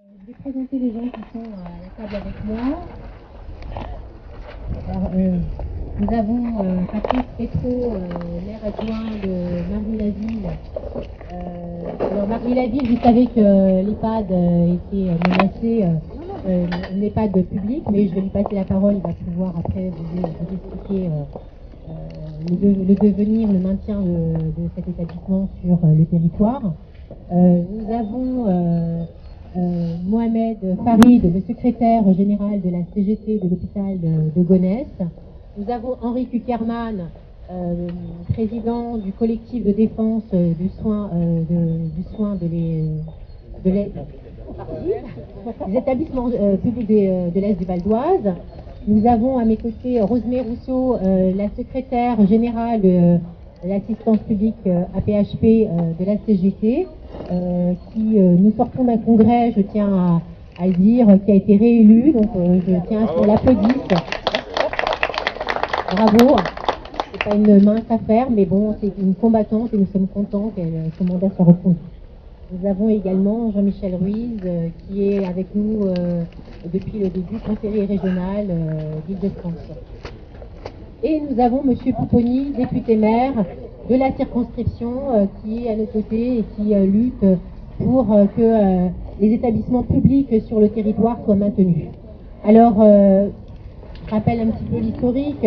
Je vais présenter les gens qui sont à la table avec moi. Alors, nous avons Patrice Pétro, maire adjoint de Marly-la-Ville. Alors Marly-la-Ville, vous savez que l'EHPAD était menacé, une EHPAD publique, mais je vais lui passer la parole, il va pouvoir après vous expliquer le devenir, le maintien de cet établissement sur le territoire. Nous avons Mohamed Farid, le secrétaire général de la CGT de l'hôpital de Gonesse. Nous avons Henri Kuckerman, président du collectif de défense du soin des établissements publics de l'Est du Val d'Oise. Nous avons à mes côtés Rosemée Rousseau, la secrétaire générale de l'assistance publique APHP de la CGT, nous sortons d'un congrès, je tiens à le dire, qui a été réélu, donc je tiens à ce qu'on l'applaudisse. Bravo, c'est pas une mince affaire, mais bon, c'est une combattante et nous sommes contents qu'elle son mandat soit reconduit. Nous avons également Jean-Michel Ruiz, qui est avec nous depuis le début, conseiller régional d'Île-de-France. Et nous avons M. Pouponi, député maire de la circonscription, qui est à nos côtés et qui lutte pour que les établissements publics sur le territoire soient maintenus. Alors, je rappelle un petit peu l'historique.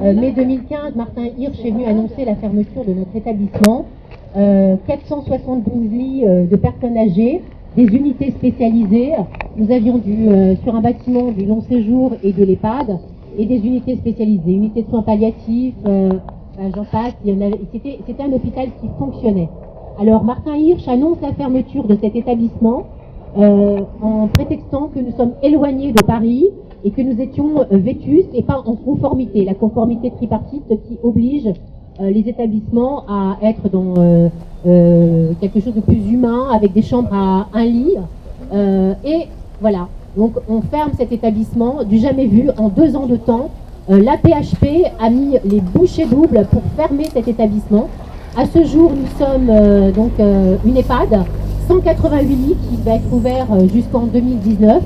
Mai 2015, Martin Hirsch est venu annoncer la fermeture de notre établissement. 472 lits de personnes âgées, des unités spécialisées. Nous avions sur un bâtiment du long séjour et de l'EHPAD, et des unités spécialisées, unités de soins palliatifs, j'en passe. C'était un hôpital qui fonctionnait. Alors Martin Hirsch annonce la fermeture de cet établissement en prétextant que nous sommes éloignés de Paris et que nous étions vétustes et pas en conformité. La conformité tripartite qui oblige les établissements à être dans quelque chose de plus humain, avec des chambres à un lit. Et voilà. Donc on ferme cet établissement, du jamais vu, en 2 ans de temps. L'APHP a mis les bouchées doubles pour fermer cet établissement. À ce jour, nous sommes une EHPAD, 188 lits qui va être ouvert jusqu'en 2019.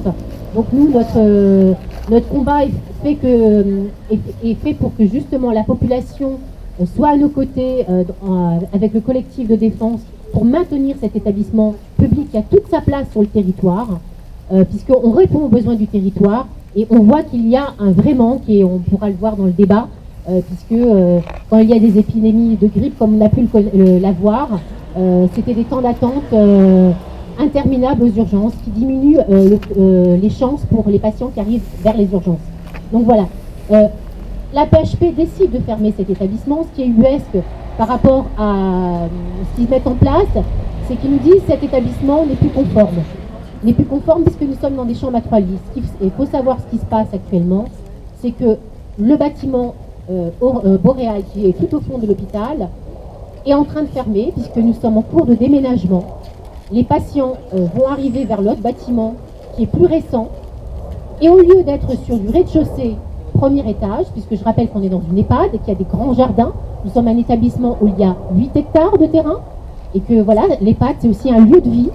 Donc nous, notre combat est fait pour que justement la population soit à nos côtés avec le collectif de défense pour maintenir cet établissement public qui a toute sa place sur le territoire. Puisqu'on répond aux besoins du territoire et on voit qu'il y a un vrai manque, et on pourra le voir dans le débat, puisque quand il y a des épidémies de grippe comme on a pu l'avoir, c'était des temps d'attente interminables aux urgences qui diminuent les chances pour les patients qui arrivent vers les urgences. Donc voilà, la PHP décide de fermer cet établissement. Ce qui est ubuesque par rapport à ce qu'ils mettent en place, c'est qu'ils nous disent que cet établissement n'est plus conforme. N'est plus conforme puisque nous sommes dans des chambres à 3 lits. Il faut savoir ce qui se passe actuellement, c'est que le bâtiment Boréal, qui est tout au fond de l'hôpital, est en train de fermer puisque nous sommes en cours de déménagement. Les patients vont arriver vers l'autre bâtiment qui est plus récent, et au lieu d'être sur du rez-de-chaussée, premier étage, puisque je rappelle qu'on est dans une EHPAD et qu'il y a des grands jardins, nous sommes un établissement où il y a 8 hectares de terrain, et que voilà, l'EHPAD c'est aussi un lieu de vie.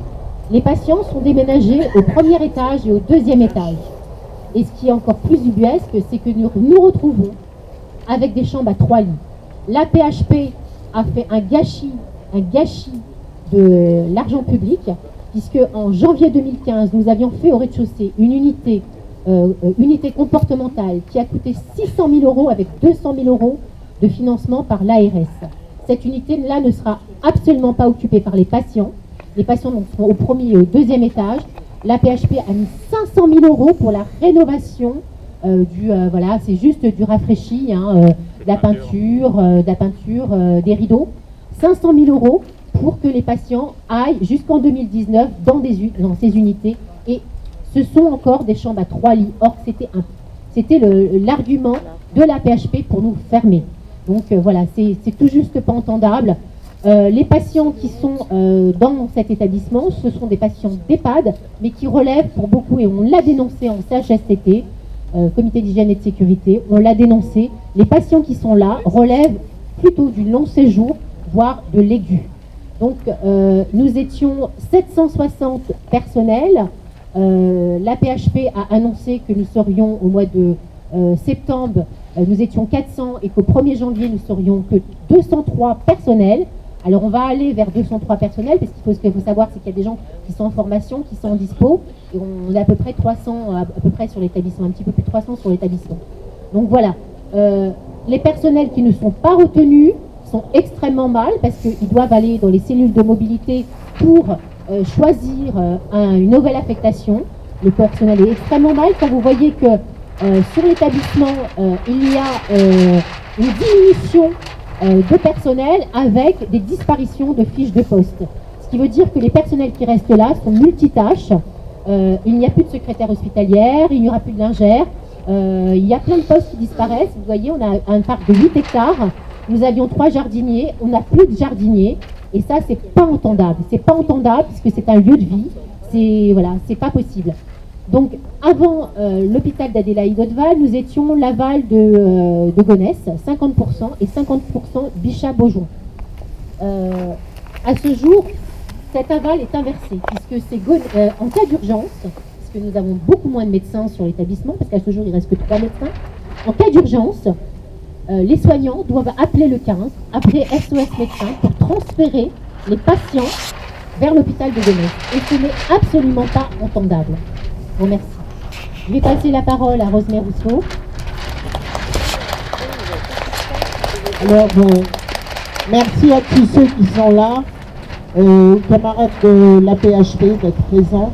Les patients sont déménagés au premier étage et au 2e étage. Et ce qui est encore plus ubuesque, c'est que nous nous retrouvons avec des chambres à 3 lits. La PHP a fait un gâchis de l'argent public, puisque en janvier 2015, nous avions fait au rez-de-chaussée une unité comportementale qui a coûté 600 000 € avec 200 000 € de financement par l'ARS. Cette unité-là ne sera absolument pas occupée par les patients. Les patients sont au premier et au 2e étage. La PHP a mis 500 000 € pour la rénovation voilà, c'est juste du rafraîchi, de la peinture, des rideaux. 500 000 € pour que les patients aillent jusqu'en 2019 dans ces unités. Et ce sont encore des chambres à 3 lits. Or, c'était l'argument de la PHP pour nous fermer. Donc voilà, c'est tout juste pas entendable. Les patients qui sont dans cet établissement, ce sont des patients d'EHPAD, mais qui relèvent pour beaucoup, et on l'a dénoncé en CHSCT, comité d'hygiène et de sécurité, on l'a dénoncé, les patients qui sont là relèvent plutôt du long séjour, voire de l'aigu. Donc nous étions 760 personnels, La PHP a annoncé que nous serions au mois de septembre, nous étions 400 et qu'au 1er janvier, nous serions que 203 personnels. Alors on va aller vers 203 personnels, parce ce qu'il faut savoir, c'est qu'il y a des gens qui sont en formation, qui sont en dispo, et on a à peu près 300, à peu près sur l'établissement, un petit peu plus de 300 sur l'établissement. Donc voilà, les personnels qui ne sont pas retenus sont extrêmement mal, parce qu'ils doivent aller dans les cellules de mobilité pour choisir une nouvelle affectation. Le personnel est extrêmement mal. Quand vous voyez que sur l'établissement, il y a une diminution de personnel avec des disparitions de fiches de poste. Ce qui veut dire que les personnels qui restent là sont multitâches. Il n'y a plus de secrétaire hospitalière, il n'y aura plus de lingère. Il y a plein de postes qui disparaissent. Vous voyez, on a un parc de 8 hectares. Nous avions 3 jardiniers, on n'a plus de jardiniers. Et ça, c'est pas entendable. C'est pas entendable puisque c'est un lieu de vie. C'est pas possible. Donc, avant l'hôpital d'Adélaïde-Hauteval, nous étions l'aval de Gonesse, 50% et 50% Bichat-Beaujon. À ce jour, cet aval est inversé, puisque c'est en cas d'urgence, puisque nous avons beaucoup moins de médecins sur l'établissement, parce qu'à ce jour, il ne reste que 3 médecins. En cas d'urgence, les soignants doivent appeler le 15, appeler SOS médecins, pour transférer les patients vers l'hôpital de Gonesse. Et ce n'est absolument pas entendable. Je vous remercie. Je vais passer la parole à Rosemary Rousseau. Alors, merci à tous ceux qui sont là, camarades de la PHP d'être présents,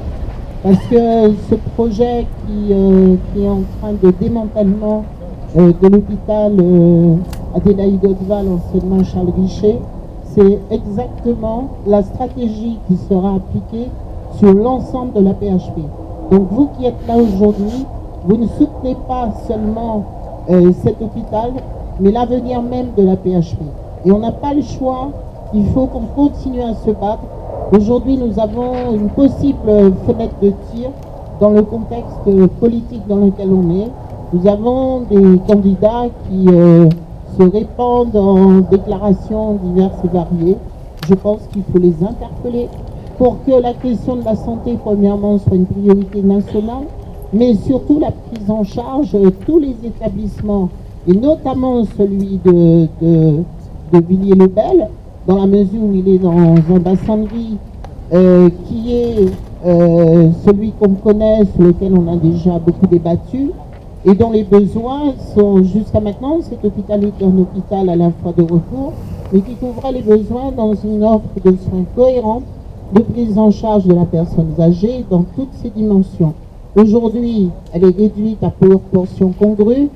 parce que ce projet qui est en train de démantèlement de l'hôpital Adélaïde-Hauteval, anciennement Charles Guichet, c'est exactement la stratégie qui sera appliquée sur l'ensemble de la PHP. Donc vous qui êtes là aujourd'hui, vous ne soutenez pas seulement cet hôpital, mais l'avenir même de la PHP. Et on n'a pas le choix, il faut qu'on continue à se battre. Aujourd'hui, nous avons une possible fenêtre de tir dans le contexte politique dans lequel on est. Nous avons des candidats qui se répandent en déclarations diverses et variées. Je pense qu'il faut les interpeller pour que la question de la santé, premièrement, soit une priorité nationale, mais surtout la prise en charge de tous les établissements, et notamment celui de Villiers-le-Bel, dans la mesure où il est dans un bassin de vie qui est celui qu'on connaît, sur lequel on a déjà beaucoup débattu, et dont les besoins sont, jusqu'à maintenant, cet hôpital est un hôpital à la fois de recours, mais qui couvrait les besoins dans une offre de soins cohérente, de prise en charge de la personne âgée dans toutes ses dimensions. Aujourd'hui, elle est réduite à proportion congrue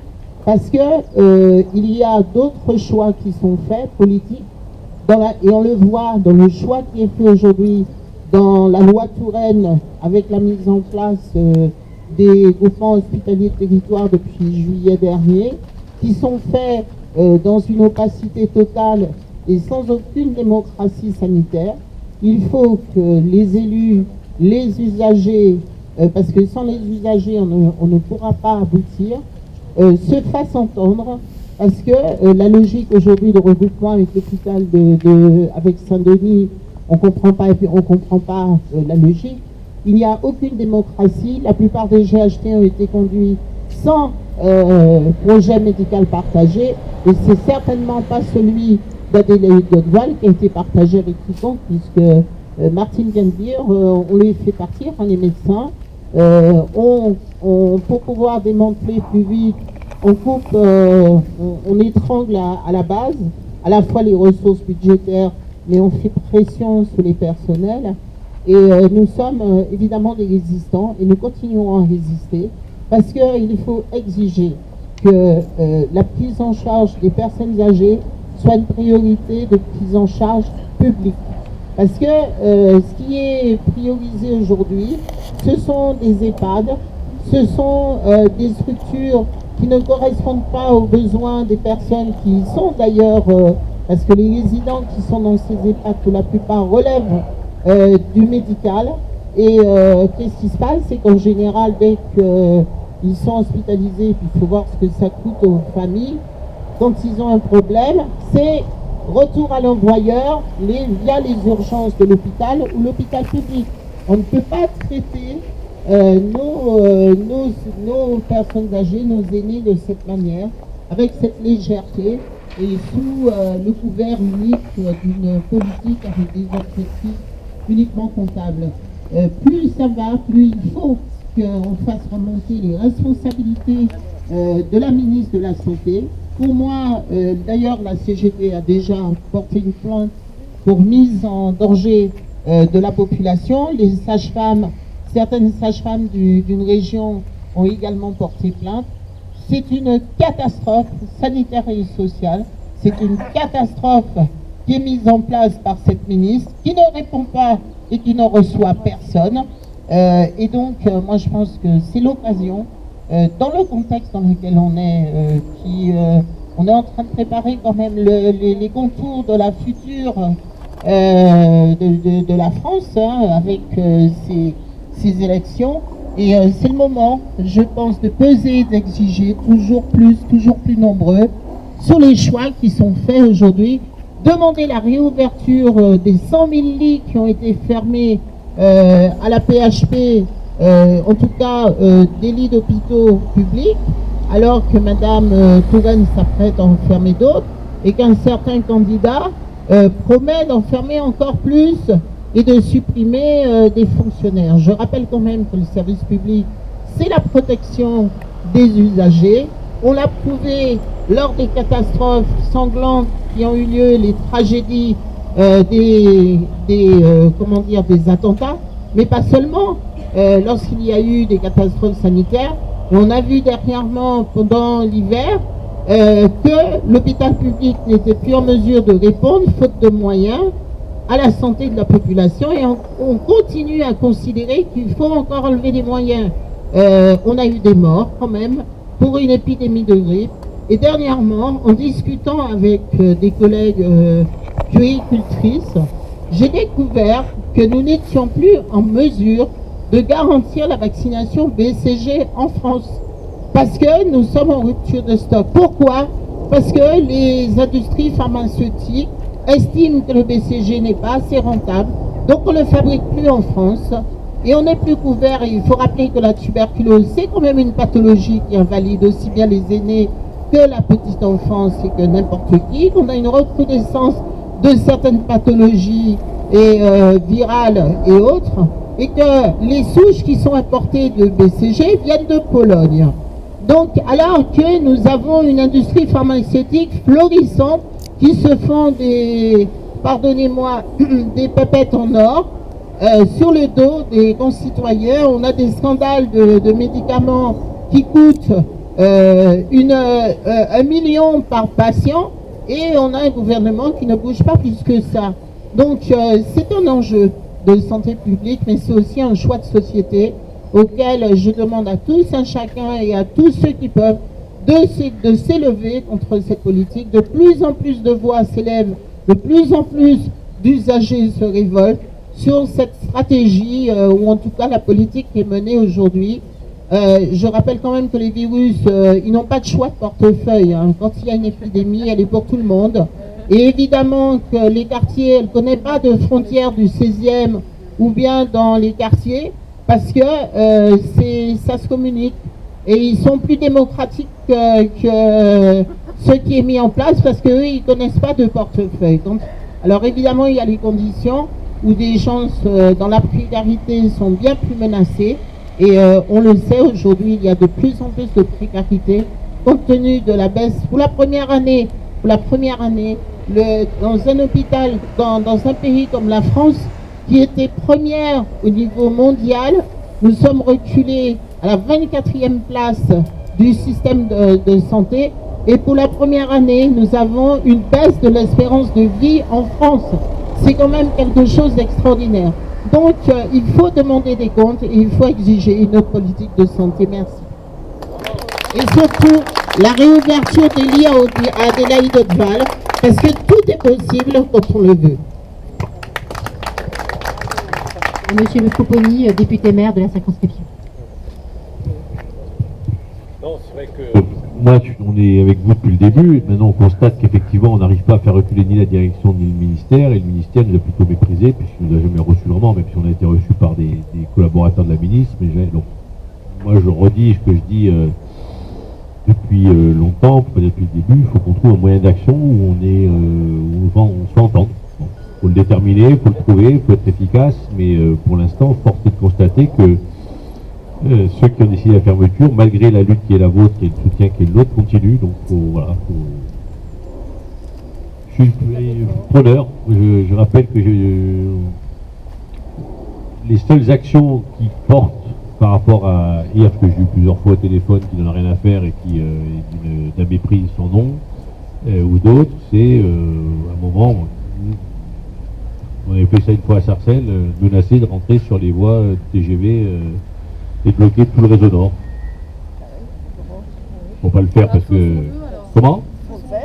parce que il y a d'autres choix qui sont faits, politiques, et on le voit dans le choix qui est fait aujourd'hui dans la loi Touraine, avec la mise en place des groupements hospitaliers de territoire depuis juillet dernier, qui sont faits dans une opacité totale et sans aucune démocratie sanitaire. Il faut que les élus, les usagers, parce que sans les usagers, on ne pourra pas aboutir, se fassent entendre, parce que la logique aujourd'hui de regroupement avec l'hôpital avec Saint-Denis, on ne comprend pas, et puis on ne comprend pas la logique. Il n'y a aucune démocratie. La plupart des GHT ont été conduits sans projet médical partagé, et c'est certainement pas celui d'Adélaïde-Hauteval qui a été partagé avec quiconque, puisque Martine vient de dire, on les fait partir, les médecins, pour pouvoir démanteler plus vite, on coupe, on étrangle à la base, à la fois les ressources budgétaires, mais on fait pression sur les personnels, et nous sommes évidemment des résistants, et nous continuerons à résister, parce qu'il faut exiger que la prise en charge des personnes âgées soit une priorité de prise en charge publique. Parce que ce qui est priorisé aujourd'hui, ce sont des EHPAD, ce sont des structures qui ne correspondent pas aux besoins des personnes qui sont d'ailleurs, parce que les résidents qui sont dans ces EHPAD, pour la plupart, relèvent du médical. Et qu'est-ce qui se passe? C'est qu'en général, dès qu'ils sont hospitalisés, il faut voir ce que ça coûte aux familles, quand ils ont un problème, c'est retour à l'envoyeur via les urgences de l'hôpital ou l'hôpital public. On ne peut pas traiter nos personnes âgées, nos aînés de cette manière, avec cette légèreté et sous le couvert unique d'une politique avec des objectifs uniquement comptables. Plus ça va, plus il faut qu'on fasse remonter les responsabilités de la ministre de la Santé. Pour moi, d'ailleurs, la CGT a déjà porté une plainte pour mise en danger de la population. Les sages-femmes, certaines sages-femmes d'une région ont également porté plainte. C'est une catastrophe sanitaire et sociale. C'est une catastrophe qui est mise en place par cette ministre, qui ne répond pas et qui ne reçoit personne. Et donc, moi, je pense que c'est l'occasion, dans le contexte dans lequel on est, on est en train de préparer quand même les contours de la future de la France, hein, avec ces élections. Et c'est le moment, je pense, de peser, d'exiger toujours plus nombreux sur les choix qui sont faits aujourd'hui. Demander la réouverture des 100 000 lits qui ont été fermés à la PHP, en tout cas des lits d'hôpitaux publics, alors que Mme Touraine s'apprête à en fermer d'autres et qu'un certain candidat promet d'en fermer encore plus et de supprimer des fonctionnaires. Je rappelle quand même que le service public, c'est la protection des usagers. On l'a prouvé lors des catastrophes sanglantes qui ont eu lieu, les tragédies des attentats, mais pas seulement. Lorsqu'il y a eu des catastrophes sanitaires, on a vu dernièrement pendant l'hiver que l'hôpital public n'était plus en mesure de répondre, faute de moyens, à la santé de la population, et on continue à considérer qu'il faut encore enlever des moyens. On a eu des morts quand même pour une épidémie de grippe. Et dernièrement, en discutant avec des collègues puéricultrices, j'ai découvert que nous n'étions plus en mesure de garantir la vaccination BCG en France. Parce que nous sommes en rupture de stock. Pourquoi? Parce que les industries pharmaceutiques estiment que le BCG n'est pas assez rentable. Donc on ne le fabrique plus en France. Et on n'est plus couvert. Et il faut rappeler que la tuberculose, c'est quand même une pathologie qui invalide aussi bien les aînés que la petite enfance et que n'importe qui. On a une recrudescence de certaines pathologies et virales et autres, et que les souches qui sont importées de BCG viennent de Pologne. Donc, alors que nous avons une industrie pharmaceutique florissante qui se font des, pardonnez-moi, des pépettes en or sur le dos des concitoyens. On a des scandales de médicaments qui coûtent 1 million par patient, et on a un gouvernement qui ne bouge pas plus que ça. Donc c'est un enjeu de santé publique, mais c'est aussi un choix de société auquel je demande à tous, un chacun, et à tous ceux qui peuvent de s'élever contre cette politique. De plus en plus de voix s'élèvent, de plus en plus d'usagers se révoltent sur cette stratégie, ou en tout cas la politique qui est menée aujourd'hui. Je rappelle quand même que les virus, ils n'ont pas de choix de portefeuille, hein. Quand il y a une épidémie, elle est pour tout le monde. Et évidemment que les quartiers, elle ne connaît pas de frontières du 16e ou bien dans les quartiers, parce que ça se communique. Et ils sont plus démocratiques que ce qui est mis en place, parce qu'eux, ils ne connaissent pas de portefeuille. Donc, alors évidemment, il y a les conditions où des gens dans la précarité sont bien plus menacés. Et on le sait, aujourd'hui, il y a de plus en plus de précarité, compte tenu de la baisse. Pour la première année, dans un hôpital, dans un pays comme la France, qui était première au niveau mondial, nous sommes reculés à la 24e place du système de santé. Et pour la première année, nous avons une baisse de l'espérance de vie en France. C'est quand même quelque chose d'extraordinaire. Donc, il faut demander des comptes et il faut exiger une autre politique de santé. Merci. Et surtout, la réouverture des lits à Adélaïde-Hautval, parce que tout est possible quand on le veut. Monsieur Pouponi, député maire de la circonscription. Non, c'est vrai que... Moi, on est avec vous depuis le début. Maintenant, on constate qu'effectivement, on n'arrive pas à faire reculer ni la direction ni le ministère. Et le ministère nous a plutôt méprisés, puisqu'il ne nous a jamais reçu vraiment, même si on a été reçu par des collaborateurs de la ministre. Donc, moi, je redis ce que je dis depuis longtemps, peut-être depuis le début. Il faut qu'on trouve un moyen d'action où on se fait entendre. Il faut le déterminer, il faut le trouver, il faut être efficace. Mais pour l'instant, force est de constater que ceux qui ont décidé la fermeture, malgré la lutte qui est la vôtre et le soutien qui est le nôtre, continuent. Donc je suis preneur. Je rappelle que les seules actions qui portent par rapport à hier, parce que j'ai eu plusieurs fois au téléphone qui n'en a rien à faire et qui d'un mépris sans nom, ou d'autres, c'est un moment, on avait fait ça une fois à Sarcelles, menacer de rentrer sur les voies TGV et bloquer tout le réseau nord. Faut pas le faire parce que... Comment?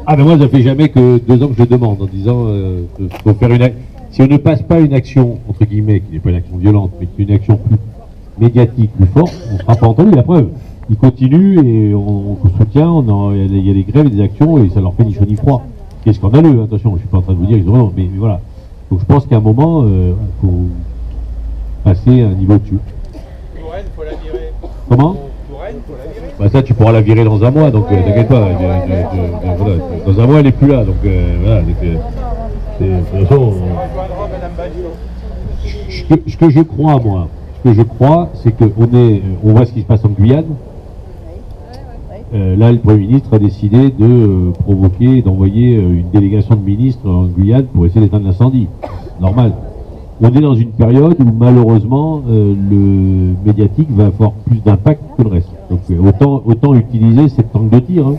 Ah ben moi ça fait jamais que 2 ans que je demande en disant faut faire si on ne passe pas une action entre guillemets qui n'est pas une action violente mais qui est une action plus médiatique, plus forte, on ne sera pas entendu. La preuve, ils continuent et on soutient, il y a des grèves et des actions et ça leur fait ni chaud ni froid. Ce qui est scandaleux, attention, je ne suis pas en train de vous dire qu'ils ont raison, mais voilà. Donc je pense qu'à un moment il faut passer à un niveau dessus. Touraine, faut la virer. Comment? Touraine, faut la virer. Bah ça tu pourras la virer dans un mois, donc t'inquiète pas, voilà, dans un mois elle n'est plus là, donc voilà, de toute façon, ce que je crois moi, c'est on voit ce qui se passe en Guyane. Là le Premier ministre a décidé de provoquer, d'envoyer une délégation de ministres en Guyane pour essayer d'éteindre l'incendie, normal. On est dans une période où malheureusement le médiatique va avoir plus d'impact que le reste. Donc autant utiliser cette angle de tir, hein.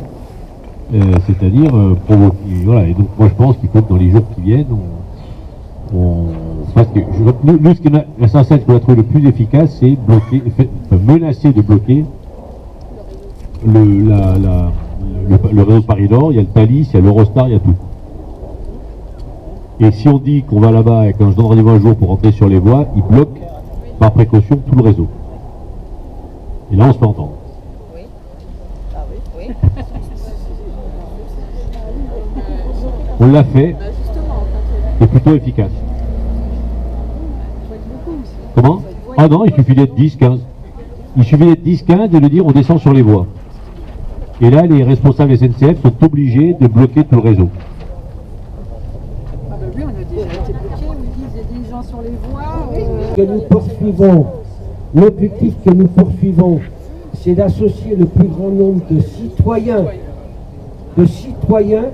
C'est-à-dire provoquer. Voilà. Et donc moi je pense qu'il faut que dans les jours qui viennent, on fasse nous, la Sarcelles qu'on a trouvé le plus efficace, c'est menacer de bloquer le réseau Paris-Nord. Il y a le Thalys, il y a l'Eurostar, il y a tout. Et si on dit qu'on va là-bas et quand je donne rendez-vous un jour pour rentrer sur les voies, ils bloquent par précaution tout le réseau. Et là, on se fait entendre. Oui. Ah oui, oui. On l'a fait. C'est plutôt efficace. Comment? Ah non, il suffit d'être 10, 15. Il suffit d'être 10, 15 et de dire on descend sur les voies. Et là, les responsables SNCF sont obligés de bloquer tout le réseau. Oui, on a déjà été bloqués, où ils disent il y a des gens sur les voies. Que nous poursuivons, l'objectif que nous poursuivons, c'est d'associer le plus grand nombre de citoyens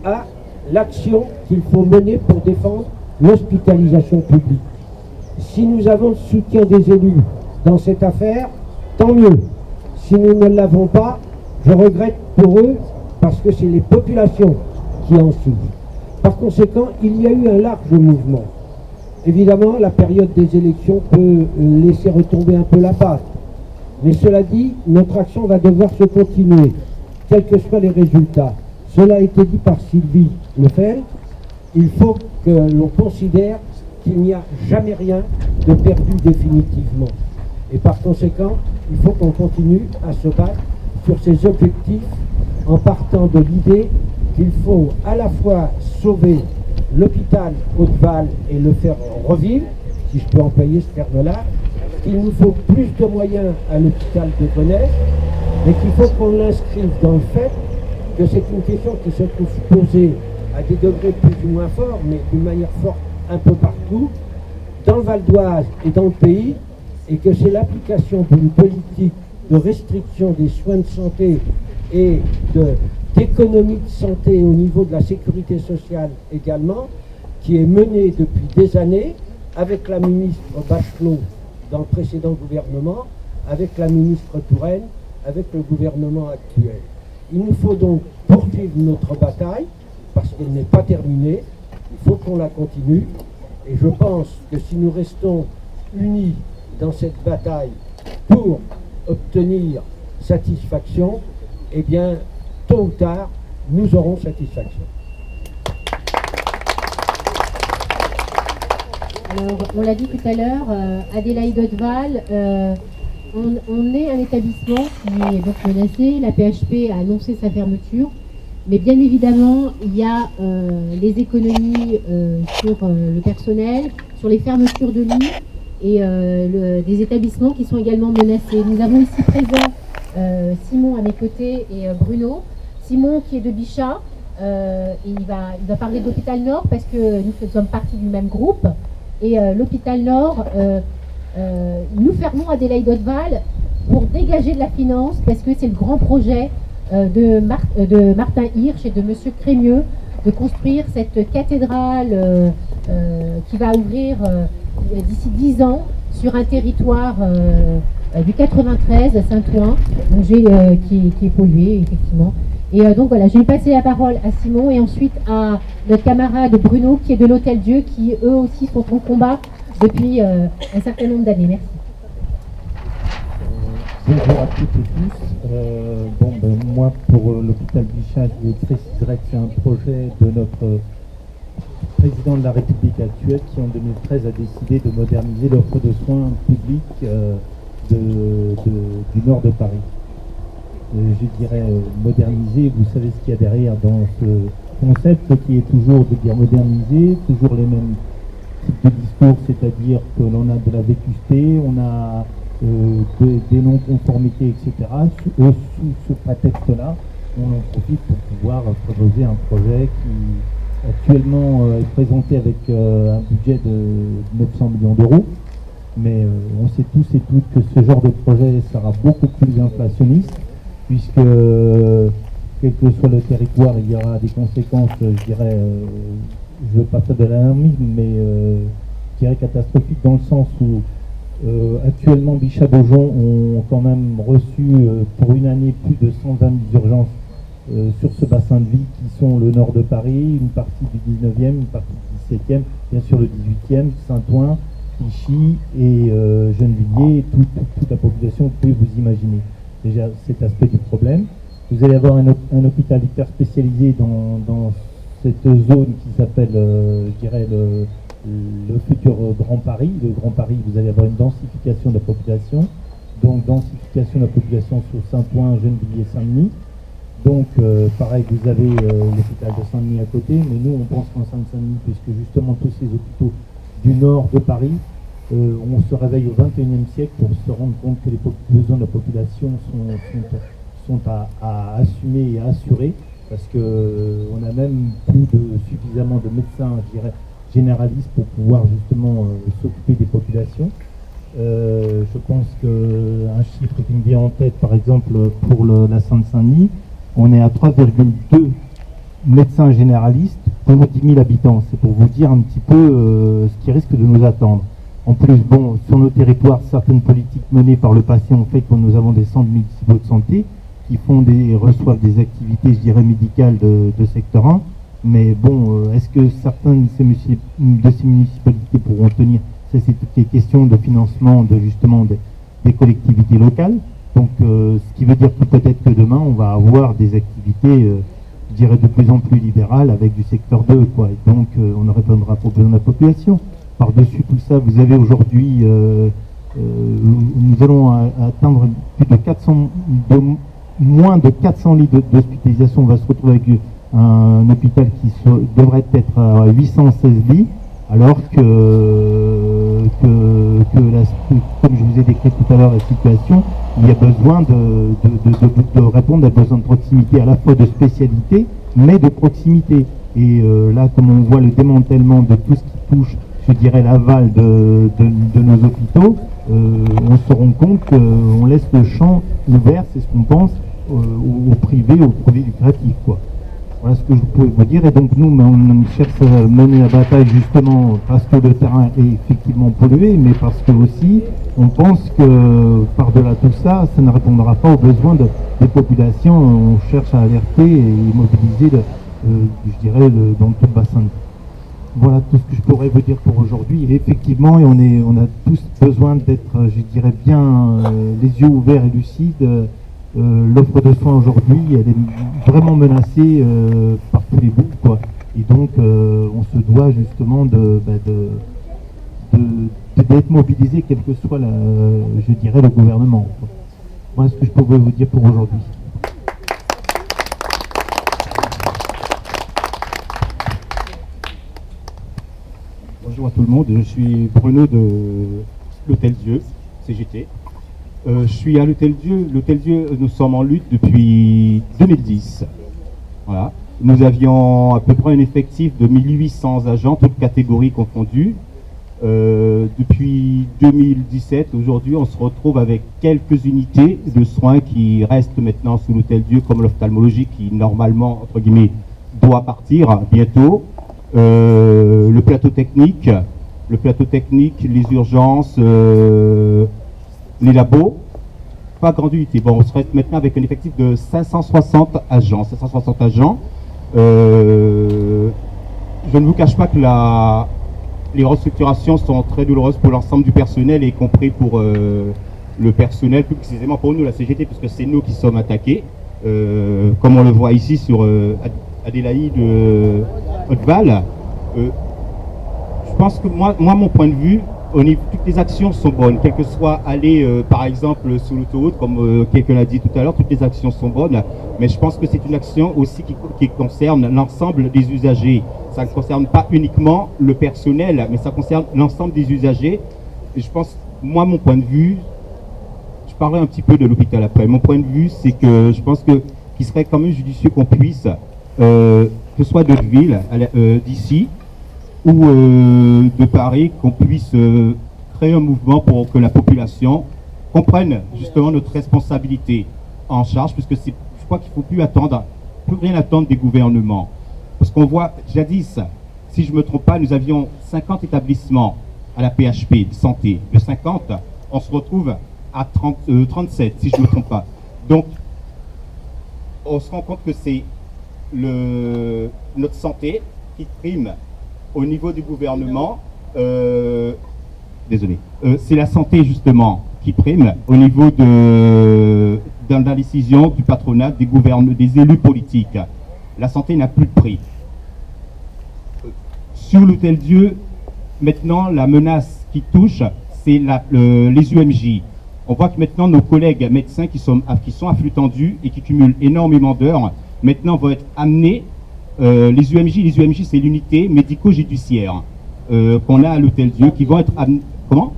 à l'action qu'il faut mener pour défendre l'hospitalisation publique. Si nous avons le soutien des élus dans cette affaire, tant mieux. Si nous ne l'avons pas, je regrette pour eux parce que c'est les populations qui en souffrent. Par conséquent, il y a eu un large mouvement. Évidemment, la période des élections peut laisser retomber un peu la pâte. Mais cela dit, notre action va devoir se continuer, quels que soient les résultats. Cela a été dit par Sylvie Lefebvre. Il faut que l'on considère qu'il n'y a jamais rien de perdu définitivement. Et par conséquent, il faut qu'on continue à se battre sur ces objectifs en partant de l'idée qu'il faut à la fois sauver l'hôpital Haute-Val et le faire revivre, si je peux employer ce terme-là, qu'il nous faut plus de moyens à l'hôpital de Gonesse, mais qu'il faut qu'on l'inscrive dans le fait que c'est une question qui se trouve posée à des degrés plus ou moins forts, mais d'une manière forte un peu partout, dans le Val d'Oise et dans le pays, et que c'est l'application d'une politique de restriction des soins de santé et d'économie de santé au niveau de la sécurité sociale également, qui est menée depuis des années avec la ministre Bachelot dans le précédent gouvernement, avec la ministre Touraine, avec le gouvernement actuel. Il nous faut donc poursuivre notre bataille, parce qu'elle n'est pas terminée, il faut qu'on la continue, et je pense que si nous restons unis dans cette bataille pour obtenir satisfaction, eh bien, tôt ou tard, nous aurons satisfaction. Alors, on l'a dit tout à l'heure, Adélaïde Haute-Val on est un établissement qui est donc menacé. La PHP a annoncé sa fermeture. Mais bien évidemment, il y a les économies sur le personnel, sur les fermetures de lits et des établissements qui sont également menacés. Nous avons ici présent Simon à mes côtés et Bruno. Simon qui est de Bichat, il va parler de l'hôpital Nord parce que nous faisons partie du même groupe. Et l'hôpital Nord, nous fermons Adélaïde Hauteval pour dégager de la finance parce que c'est le grand projet de Martin Hirsch et de Monsieur Crémieux de construire cette cathédrale qui va ouvrir d'ici 10 ans sur un territoire du 93 à Saint-Ouen, qui est pollué effectivement. Et donc voilà, je vais passer la parole à Simon et ensuite à notre camarade Bruno qui est de l'Hôtel Dieu, qui eux aussi sont en combat depuis un certain nombre d'années. Merci. Bonjour à toutes et tous. Moi, pour l'hôpital Bichat, je préciserai que c'est un projet de notre président de la République actuelle qui, en 2013, a décidé de moderniser l'offre de soins publics du nord de Paris. Je dirais moderniser, vous savez ce qu'il y a derrière dans ce concept qui est toujours de dire moderniser, toujours les mêmes types de discours, c'est-à-dire que l'on a de la vétusté, on a des non-conformités, etc. Sous ce prétexte-là, on en profite pour pouvoir proposer un projet qui actuellement est présenté avec un budget de 900 millions d'euros. Mais on sait tous et toutes que ce genre de projet sera beaucoup plus inflationniste, puisque quel que soit le territoire, il y aura des conséquences, je dirais, je ne veux pas faire de l'alarmisme, mais je dirais catastrophiques dans le sens où actuellement Bichat-Beaujon ont quand même reçu pour une année plus de 120 000 urgences sur ce bassin de vie qui sont le nord de Paris, une partie du 19e, une partie du 17e, bien sûr le 18e, Saint-Ouen, Clichy et Gennevilliers, toute la population, vous pouvez vous imaginer déjà cet aspect du problème. Vous allez avoir un hôpital hyper spécialisé dans cette zone qui s'appelle, je dirais, le futur Grand Paris. Le Grand Paris, vous allez avoir une densification de la population, donc densification de la population sur Saint-Ouen, Gennevilliers, Saint-Denis. Donc, pareil, vous avez l'hôpital de Saint-Denis à côté, mais nous, on pense qu'en Saint-Denis, puisque justement tous ces hôpitaux du nord de Paris, on se réveille au XXIe siècle pour se rendre compte que les besoins de la population sont à assumer et à assurer, parce qu'on a même plus suffisamment de médecins, je dirais, généralistes pour pouvoir justement s'occuper des populations. Je pense qu'un chiffre qui me vient en tête, par exemple, pour la Seine-Saint-Denis, on est à 3,2 médecins généralistes pour 10 000 habitants. C'est pour vous dire un petit peu ce qui risque de nous attendre. En plus, bon, sur nos territoires, certaines politiques menées par le passé ont fait que nous avons des centres municipaux de santé qui reçoivent des activités, je dirais, médicales de secteur 1. Mais bon, est-ce que certaines de ces municipalités pourront tenir? C'est toutes les questions de financement justement des collectivités locales. Donc, ce qui veut dire que peut-être que demain, on va avoir des activités, je dirais, de plus en plus libérales avec du secteur 2, quoi. Et donc, on ne répondra pas aux besoins de la population. Par-dessus tout ça, vous avez aujourd'hui, nous allons atteindre plus de 400, moins de 400 lits d'hospitalisation. On va se retrouver avec un hôpital qui devrait être à 816 lits, alors que comme je vous ai décrit tout à l'heure la situation, il y a besoin de répondre à besoin de proximité, à la fois de spécialité, mais de proximité. Et là, comme on voit le démantèlement de tout ce qui touche, je dirais, l'aval de nos hôpitaux, on se rend compte qu'on laisse le champ ouvert, c'est ce qu'on pense, au privé, au produit lucratif, quoi. Voilà ce que je pouvais vous dire. Et donc nous, on cherche à mener la bataille justement parce que le terrain est effectivement pollué, mais parce que aussi, on pense que par-delà tout ça, ça ne répondra pas aux besoins des populations. On cherche à alerter et mobiliser, je dirais, dans tout le bassin. Voilà tout ce que je pourrais vous dire pour aujourd'hui. Et effectivement, on a tous besoin d'être, je dirais bien, les yeux ouverts et lucides. L'offre de soins aujourd'hui, elle est vraiment menacée par tous les bouts, quoi. Et donc, on se doit justement d'être mobilisé quel que soit, je dirais, le gouvernement. Voilà ce que je pouvais vous dire pour aujourd'hui. Bonjour à tout le monde, je suis Bruno de l'Hôtel Dieu, CGT. Je suis à l'Hôtel Dieu. L'Hôtel Dieu, nous sommes en lutte depuis 2010. Voilà. Nous avions à peu près un effectif de 1800 agents, toutes catégories confondues. Depuis 2017, aujourd'hui, on se retrouve avec quelques unités de soins qui restent maintenant sous l'Hôtel Dieu, comme l'ophtalmologie qui, normalement, entre guillemets, doit partir bientôt. Le plateau technique, les urgences, les labos, pas grande unité. Bon, on serait maintenant avec un effectif de 560 agents. Je ne vous cache pas que les restructurations sont très douloureuses pour l'ensemble du personnel, y compris pour le personnel, plus précisément pour nous, la CGT, puisque c'est nous qui sommes attaqués, comme on le voit ici sur Adélaïde Haute-Val. Je pense que moi, mon point de vue, toutes les actions sont bonnes, quelles que soient aller, par exemple, sous l'autoroute, comme quelqu'un l'a dit tout à l'heure, toutes les actions sont bonnes, mais je pense que c'est une action aussi qui concerne l'ensemble des usagers. Ça ne concerne pas uniquement le personnel, mais ça concerne l'ensemble des usagers. Et je pense, moi, mon point de vue, je parlerai un petit peu de l'hôpital après, mon point de vue, c'est que je pense qu'il serait quand même judicieux qu'on puisse, que ce soit de ville, d'ici, ou de Paris, qu'on puisse créer un mouvement pour que la population comprenne justement notre responsabilité en charge, puisque je crois qu'il ne faut plus rien attendre des gouvernements. Parce qu'on voit, jadis, si je ne me trompe pas, nous avions 50 établissements à la PHP de santé. De 50, on se retrouve à 37, si je ne me trompe pas. Donc, on se rend compte que c'est notre santé qui prime au niveau du gouvernement, c'est la santé justement qui prime au niveau dans la décision du patronat, des élus politiques. La santé n'a plus de prix. Sur l'Hôtel Dieu, maintenant, la menace qui touche, c'est les UMJ. On voit que maintenant, nos collègues médecins qui sont à flux tendu et qui cumulent énormément d'heures, maintenant vont être amenés. Les UMJ, c'est l'unité médico-judiciaire qu'on a à l'Hôtel Dieu, qui vont être amenés. Comment ?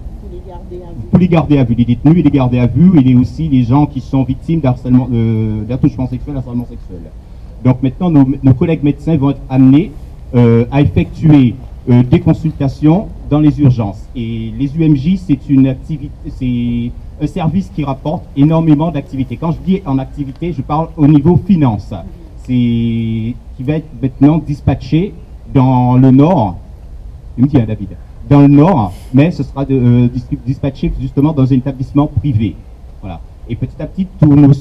Pour les garder à vue, les détenus et les garder à vue, et aussi les gens qui sont victimes d'attouchement sexuel, d'harcèlement sexuel. Donc maintenant, nos collègues médecins vont être amenés à effectuer des consultations dans les urgences. Et les UMJ, c'est un service qui rapporte énormément d'activités. Quand je dis en activité, je parle au niveau finance. Qui va être maintenant dispatché dans le Nord, il me dit David, dans le Nord, mais ce sera dispatché justement dans un établissement privé. Voilà. Et petit à petit, tout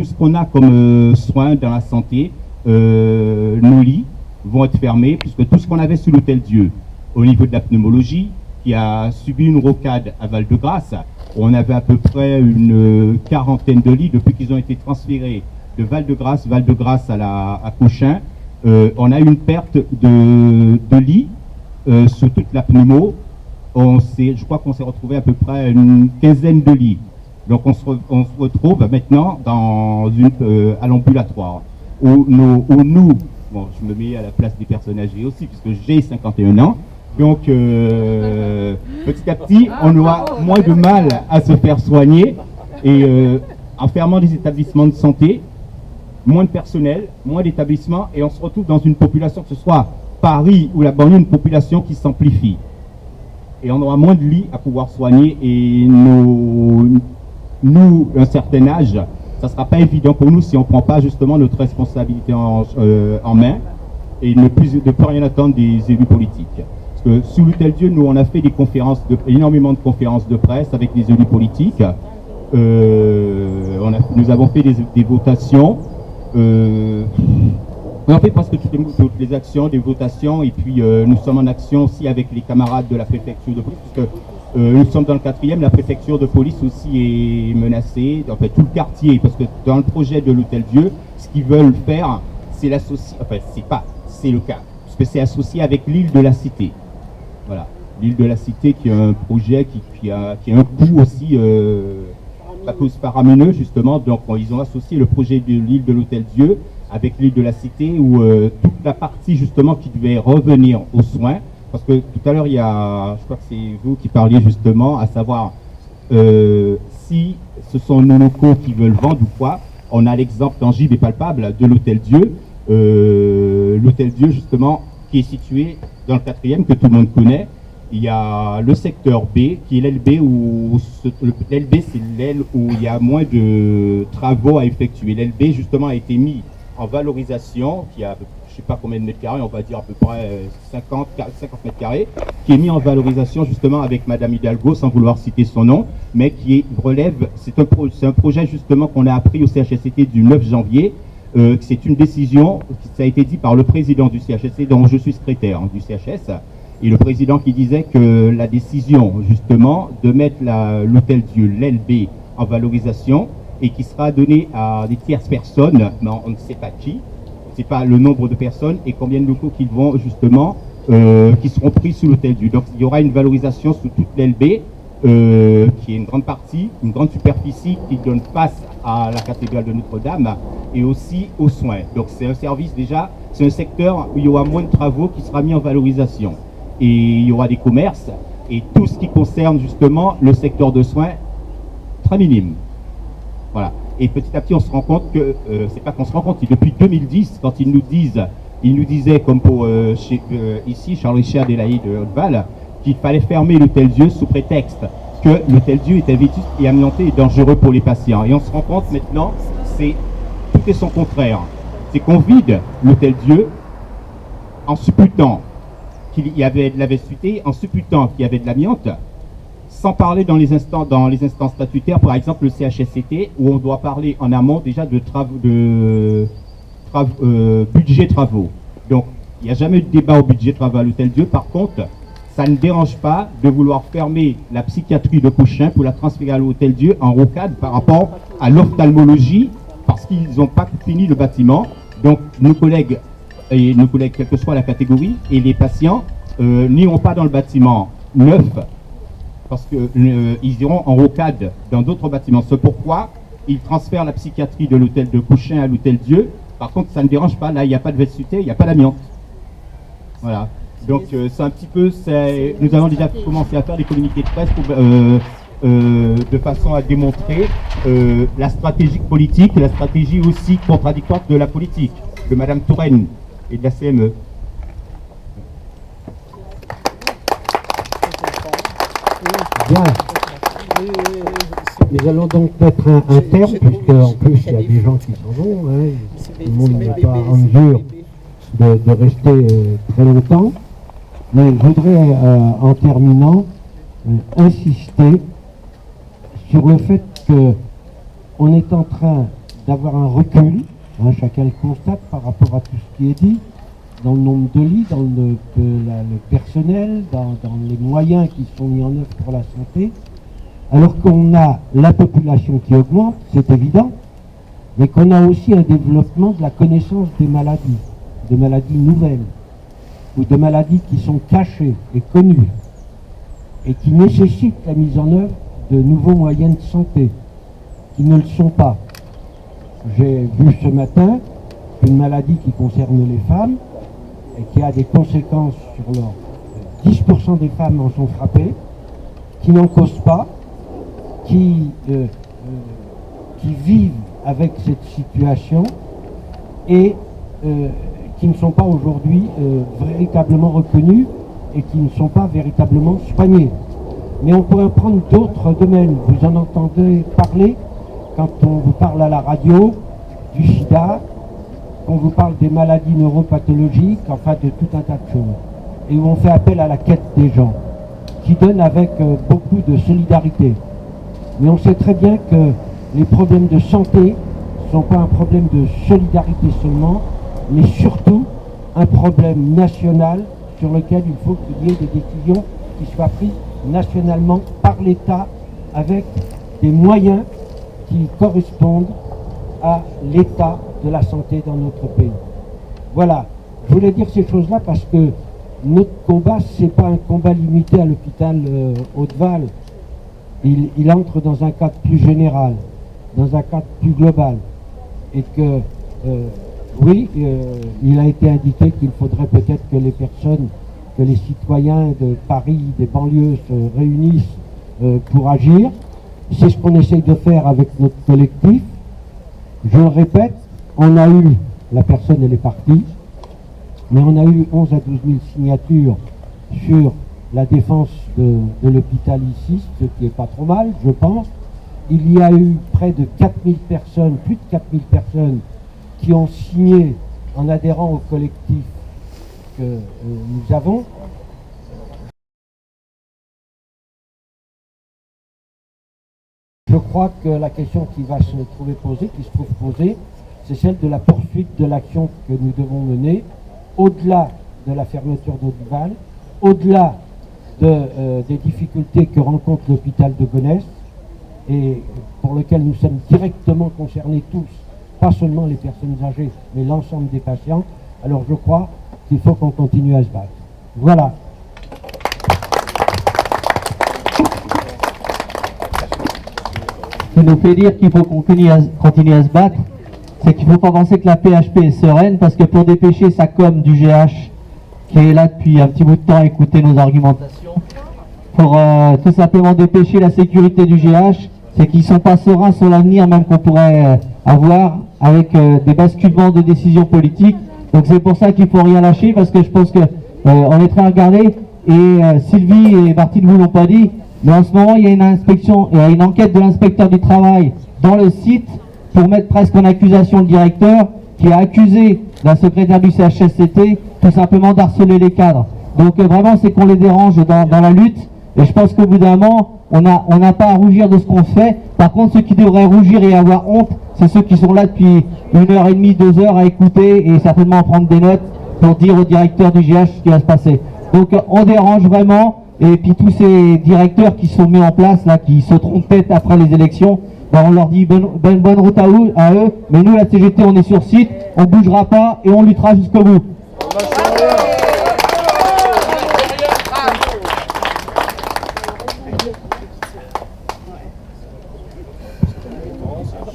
ce qu'on a comme soins dans la santé, nos lits vont être fermés, puisque tout ce qu'on avait sous l'Hôtel Dieu, au niveau de la pneumologie, qui a subi une rocade à Val-de-Grâce, on avait à peu près une quarantaine de lits depuis qu'ils ont été transférés de Val-de-Grâce à Cochin. On a eu une perte de lits sur toute la pneumo. Je crois qu'on s'est retrouvé à peu près une quinzaine de lits. Donc on se retrouve maintenant à l'ambulatoire. Où nous, bon, je me mets à la place des personnes âgées aussi, puisque j'ai 51 ans. Donc petit à petit, on aura moins de mal à se faire soigner. Et en fermant des établissements de santé, moins de personnel, moins d'établissements, et on se retrouve dans une population, que ce soit Paris ou la banlieue, une population qui s'amplifie. Et on aura moins de lits à pouvoir soigner, et nous, un certain âge, ça ne sera pas évident pour nous si on ne prend pas justement notre responsabilité en main, et ne plus rien attendre des élus politiques. Parce que sous l'Hôtel Dieu, nous on a fait énormément de conférences de presse avec des élus politiques. Nous avons fait des votations. On a fait presque toutes les actions, des votations, et puis nous sommes en action aussi avec les camarades de la préfecture de police, puisque nous sommes dans le 4e, la préfecture de police aussi est menacée, en fait tout le quartier, parce que dans le projet de l'Hôtel Dieu, ce qu'ils veulent faire, c'est l'associer, enfin c'est le cas, parce que c'est associé avec l'île de la Cité. Voilà. l'île de la Cité, qui est un projet qui a un coût aussi pas plus faramineux, justement. Donc ils ont associé le projet de l'île de l'Hôtel-Dieu avec l'île de la Cité, où toute la partie justement qui devait revenir aux soins, parce que tout à l'heure, je crois que c'est vous qui parliez justement, à savoir si ce sont nos locaux qui veulent vendre ou quoi. On a l'exemple tangible et palpable de l'Hôtel-Dieu. L'Hôtel-Dieu, justement, qui est situé dans le 4e, que tout le monde connaît. Il y a le secteur B, qui est l'aile B, l'aile B, c'est l'aile où il y a moins de travaux à effectuer. L'aile B, justement, a été mis en valorisation, qui a, je ne sais pas combien de mètres carrés, on va dire à peu près 50 mètres carrés, qui est mis en valorisation, justement, avec Madame Hidalgo, sans vouloir citer son nom, mais qui relève, c'est un projet, justement, qu'on a appris au CHSCT du 9 janvier. C'est une décision, ça a été dit par le président du CHSCT, dont je suis secrétaire du CHS, et le président qui disait que la décision, justement, de mettre l'Hôtel-Dieu, l'aile B, en valorisation, et qui sera donnée à des tierces personnes, mais on ne sait pas qui, on ne sait pas le nombre de personnes et combien de locaux qui vont, justement, qui seront pris sous l'Hôtel-Dieu. Donc il y aura une valorisation sous toute l'aile B, qui est une grande partie, une grande superficie qui donne face à la cathédrale de Notre-Dame et aussi aux soins. Donc c'est un service déjà, c'est un secteur où il y aura moins de travaux qui sera mis en valorisation. Et il y aura des commerces et tout ce qui concerne justement le secteur de soins, très minime. Voilà. Et petit à petit on se rend compte que, c'est pas qu'on se rend compte, depuis 2010, quand ils nous disaient comme pour ici, Charles Richard Adélaïde de Haute-Val, qu'il fallait fermer l'Hôtel-Dieu sous prétexte que l'Hôtel-Dieu était vétuste et amianté et dangereux pour les patients. Et on se rend compte maintenant, tout est son contraire. C'est qu'on vide l'Hôtel-Dieu en supputant qu'il y avait de la vastuité, en supputant qu'il y avait de l'amiante, sans parler dans les instances statutaires, par exemple le CHSCT, où on doit parler en amont déjà de budget travaux. Donc, il n'y a jamais eu de débat au budget travaux à l'Hôtel-Dieu. Par contre, ça ne dérange pas de vouloir fermer la psychiatrie de Cochin pour la transférer à l'Hôtel-Dieu en rocade par rapport à l'ophtalmologie, parce qu'ils n'ont pas fini le bâtiment. Donc, nos collègues, quelle que soit la catégorie, et les patients n'iront pas dans le bâtiment neuf, parce qu'ils iront en rocade dans d'autres bâtiments. C'est pourquoi ils transfèrent la psychiatrie de l'hôtel de Cochin à l'Hôtel-Dieu. Par contre, ça ne dérange pas. Là, il n'y a pas de vastuité, il n'y a pas d'amiante. Voilà. Donc, c'est un petit peu... Nous avons déjà commencé à faire des communiqués de presse de façon à démontrer la stratégie politique, la stratégie aussi contradictoire de la politique, de Madame Touraine et de la CME. Bien. Nous allons donc mettre un terme, puisque en plus il y a des gens qui s'en vont, hein, tout le monde n'est pas en mesure de rester très longtemps. Mais je voudrais, en terminant, insister sur le fait qu'on est en train d'avoir un recul, hein, chacun le constate par rapport à tout ce qui est dit, dans le nombre de lits, dans le personnel, dans les moyens qui sont mis en œuvre pour la santé, alors qu'on a la population qui augmente, c'est évident, mais qu'on a aussi un développement de la connaissance des maladies nouvelles, ou de maladies qui sont cachées et connues, et qui nécessitent la mise en œuvre de nouveaux moyens de santé, qui ne le sont pas. J'ai vu ce matin une maladie qui concerne les femmes, et qui a des conséquences sur leur... 10% des femmes en sont frappées, qui n'en causent pas, qui vivent avec cette situation et qui ne sont pas aujourd'hui véritablement reconnues et qui ne sont pas véritablement soignées. Mais on pourrait prendre d'autres domaines. Vous en entendez parler quand on vous parle à la radio du sida, on vous parle des maladies neuropathologiques, enfin de tout un tas de choses. Et où on fait appel à la quête des gens, qui donne avec beaucoup de solidarité. Mais on sait très bien que les problèmes de santé ne sont pas un problème de solidarité seulement, mais surtout un problème national sur lequel il faut qu'il y ait des décisions qui soient prises nationalement par l'État avec des moyens qui correspondent à l'état de la santé dans notre pays. Voilà, je voulais dire ces choses-là parce que notre combat, c'est pas un combat limité à l'hôpital Hauteval. Il entre dans un cadre plus général, dans un cadre plus global. Et que, oui, il a été indiqué qu'il faudrait peut-être que les personnes, que les citoyens de Paris, des banlieues se réunissent pour agir. C'est ce qu'on essaye de faire avec notre collectif. Je le répète, on a eu, la personne elle est partie, mais on a eu 11 à 12 000 signatures sur la défense de l'hôpital ici, ce qui n'est pas trop mal, je pense. Il y a eu près de 4000 personnes, plus de 4000 personnes qui ont signé en adhérant au collectif que nous avons. Je crois que la question qui va se trouver posée, qui se trouve posée, c'est celle de la poursuite de l'action que nous devons mener, au-delà de la fermeture d'Hauteval, au-delà des difficultés que rencontre l'hôpital de Gonesse, et pour lequel nous sommes directement concernés tous, pas seulement les personnes âgées, mais l'ensemble des patients. Alors je crois qu'il faut qu'on continue à se battre. Voilà. Ce qui nous fait dire qu'il faut continuer à se battre, c'est qu'il ne faut pas penser que la PHP est sereine, parce que pour dépêcher sa com du GH, qui est là depuis un petit bout de temps à écouter nos argumentations, pour tout simplement dépêcher la sécurité du GH, c'est qu'ils ne sont pas sereins sur l'avenir même qu'on pourrait avoir avec des basculements de décisions politiques. Donc c'est pour ça qu'il ne faut rien lâcher, parce que je pense que on est très regardé, et Sylvie et Martine ne vous l'ont pas dit, mais en ce moment il y a une inspection, il y a une enquête de l'inspecteur du travail dans le site pour mettre presque en accusation le directeur qui a accusé la secrétaire du CHSCT tout simplement d'harceler les cadres. Donc vraiment c'est qu'on les dérange dans la lutte, et je pense qu'au bout d'un moment on n'a pas à rougir de ce qu'on fait. Par contre, ceux qui devraient rougir et avoir honte, c'est ceux qui sont là depuis 1h30, 2 heures à écouter et certainement prendre des notes pour dire au directeur du GH ce qui va se passer. Donc on dérange vraiment, et puis tous ces directeurs qui sont mis en place là, qui se trompent tête après les élections, ben on leur dit bonne route à eux, mais nous la CGT on est sur site, on bougera pas et on luttera jusqu'au bout.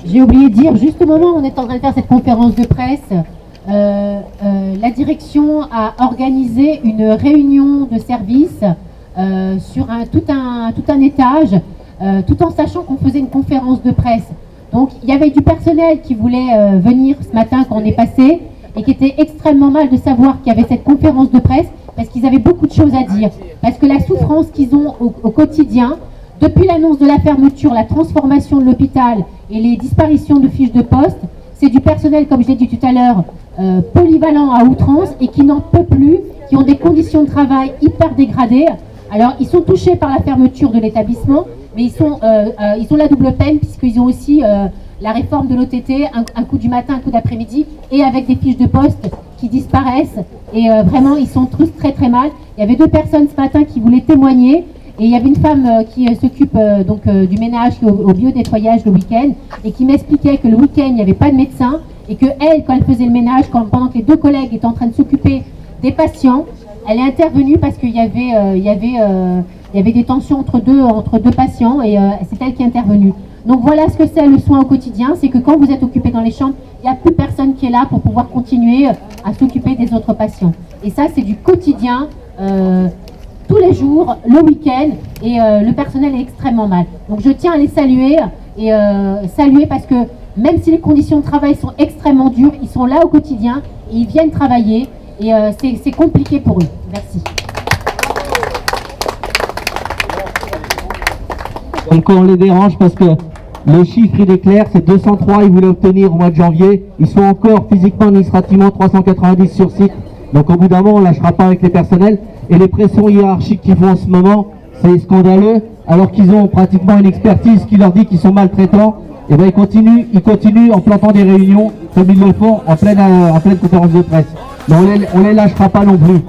J'ai oublié de dire, juste au moment où on est en train de faire cette conférence de presse, la direction a organisé une réunion de service sur tout un étage, tout en sachant qu'on faisait une conférence de presse. Donc il y avait du personnel qui voulait venir ce matin quand on est passé, et qui était extrêmement mal de savoir qu'il y avait cette conférence de presse, parce qu'ils avaient beaucoup de choses à dire. Parce que la souffrance qu'ils ont au quotidien, depuis l'annonce de la fermeture, la transformation de l'hôpital et les disparitions de fiches de poste, c'est du personnel, comme je l'ai dit tout à l'heure, polyvalent à outrance et qui n'en peut plus, qui ont des conditions de travail hyper dégradées. Alors, ils sont touchés par la fermeture de l'établissement, mais ils ont la double peine, puisqu'ils ont aussi la réforme de l'OTT, un coup du matin, un coup d'après-midi, et avec des fiches de poste qui disparaissent. Et vraiment, ils sont tous très très mal. Il y avait 2 personnes ce matin qui voulaient témoigner. Et il y avait une femme qui s'occupe du ménage au bio-nettoyage le week-end, et qui m'expliquait que le week-end, il n'y avait pas de médecin, et que elle, quand elle faisait le ménage, pendant que les 2 collègues étaient en train de s'occuper des patients, elle est intervenue parce qu'il y avait des tensions entre deux patients, et c'est elle qui est intervenue. Donc voilà ce que c'est le soin au quotidien, c'est que quand vous êtes occupé dans les chambres, il n'y a plus personne qui est là pour pouvoir continuer à s'occuper des autres patients. Et ça, c'est du quotidien. Tous les jours, le week-end, et le personnel est extrêmement mal. Donc je tiens à les saluer, et saluer parce que même si les conditions de travail sont extrêmement dures, ils sont là au quotidien, et ils viennent travailler, et c'est compliqué pour eux. Merci. Donc on les dérange parce que le chiffre il est clair, c'est 203, ils voulaient obtenir au mois de janvier, ils sont encore physiquement, administrativement 390 sur site. Donc au bout d'un moment, on ne lâchera pas avec les personnels. Et les pressions hiérarchiques qu'ils font en ce moment, c'est scandaleux, alors qu'ils ont pratiquement une expertise qui leur dit qu'ils sont maltraitants. Et bien ils continuent en plantant des réunions comme ils le font en pleine conférence de presse. Mais on les lâchera pas non plus.